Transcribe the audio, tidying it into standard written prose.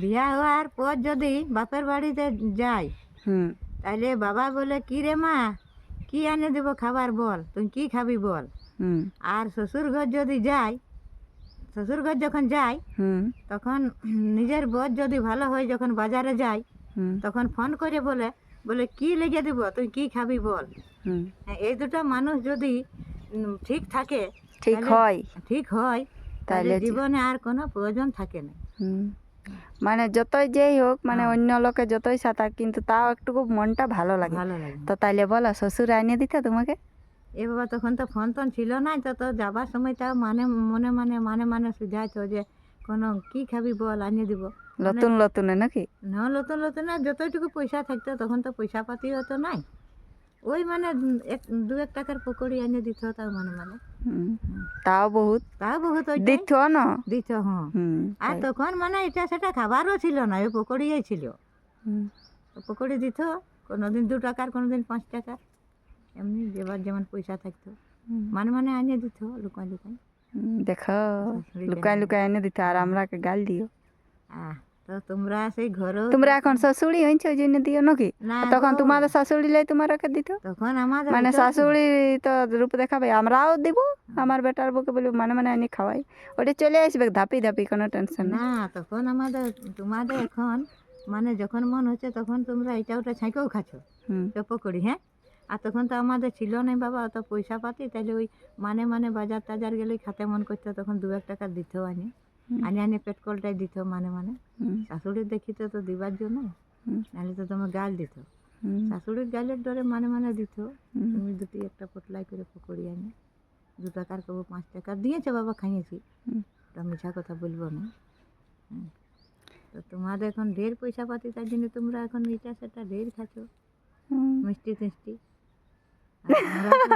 বিয়া হওয়ার পর যদি বাপের বাড়িতে যাই হুম তাহলে বাবা বলে কি রে মা কি এনে দেবো খাবার বল তুই কি খাবি বল। হুম আর শ্বশুর ঘর যদি যাই শ্বশুর ঘর যখন যাই হুম তখন নিজের বর যদি ভালো হয় যখন বাজারে যাই হুম তখন ফোন করে বলে বলে কি লেগে দেবো তুই কি খাবি বল। হুম হ্যাঁ, এই দুটো মানুষ যদি ঠিক থাকে ঠিক তাহলে হয় ঠিক হয় তাহলে তাহলে জীবনে আর কোনো প্রয়োজন থাকে না। হুম মানে যতই যেই হোক মানে হ্যাঁ, অন্য লোকে যতই সাঁতার কিন্তু তাও একটু মনটা ভালো লাগে। ভালো লাগে। তো তাইলে বলো শ্বশুর আইনে দিতে তোমাকে? এ বাবা তখন তো ফোন টোন ছিল না, তো যাবার সময় তাও মনে সুঝাইতো যে কোনো কি খাবি বল আনিয়ে দিব। মানে নতুন নতুনে নাকি? না নতুন নতুন না, যতটুকু পয়সা থাকতো তখন তো পয়সা পাতি হতো নাই, ওই মানে দু এক টাকার পকোড়ি এনে দিত তাও মানে হুম, তাও বহুত তাও বহুত ওইটাই দিত না। দিত। হ্যাঁ, হুম আর তাই। তখন মানে এটা সেটা খাবারও ছিল না, ওই পকোড়িই ছিল। হুম, তো পকোড়ি দিত কোনোদিন 2 টাকার কোনোদিন 5 টাকার, এমনি যেবার যেমন পয়সা থাকতো হুম, মানে আনিয়ে দিত লুকাই লুকাই। দেখো শাশুড়িকে লুকাই হ্যাঁ। লুকাই এনে দিত আর আমরাকে গাল দিও। আহ, তো তোমরা সেই ঘরেও তো তোমরা এখন শাশুড়ি হয়েছে ওই জন্য দিও নাকি? না আর গো, তখন তোমাদের শাশুড়ি লাই তোমারকে দিত। তখন আমাদের মানে ওইটাও ছিল। শাশুড়ি তো রূপ দেখাবে, আমরাও দিব। আমার বেটার বউকে বলি মানে এনে খাওয়াই, ওটা চলে আসবে ধাপি ধাপি, কোনো টেনশন নেই। না তখন আমাদের তোমাদের এখন মানে যখন মন হচ্ছে তখন তোমরা এটা ওটা ছাঁকেও খাচ্ছ হুম তো পকোড়ি। হ্যাঁ, আর তখন তো আমাদের ছিল না বাবা অত পয়সা পাতি, তাহলে ওই বাজার টাজার গেলে খেতে মন করতো তখন 2-1 টাকা দিত আনি হুম আনি আনি পেটকলটাই দিত মানে হুম শাশুড়ির দেখিত তো দিবার জন্য, হুম নাহলে তো তোমার গাল দিত। হুম শাশুড়ির গালের ডরে মানে দিত। হুম তুমি দুটি একটা পোটলাই করে পকোড়ি আনি 2 টাকার কবু 5 টাকা দিয়েছে বাবা, খাইয়েছি, হুম ওটা মিছা কথা বলবো না। হুম, তো তোমাদের এখন ঢের পয়সা পাতি তার জন্য তোমরা এখন এটা সেটা ঢের খাচ্ছ হুম। মিষ্টি টিষ্টি, আর আমরা তো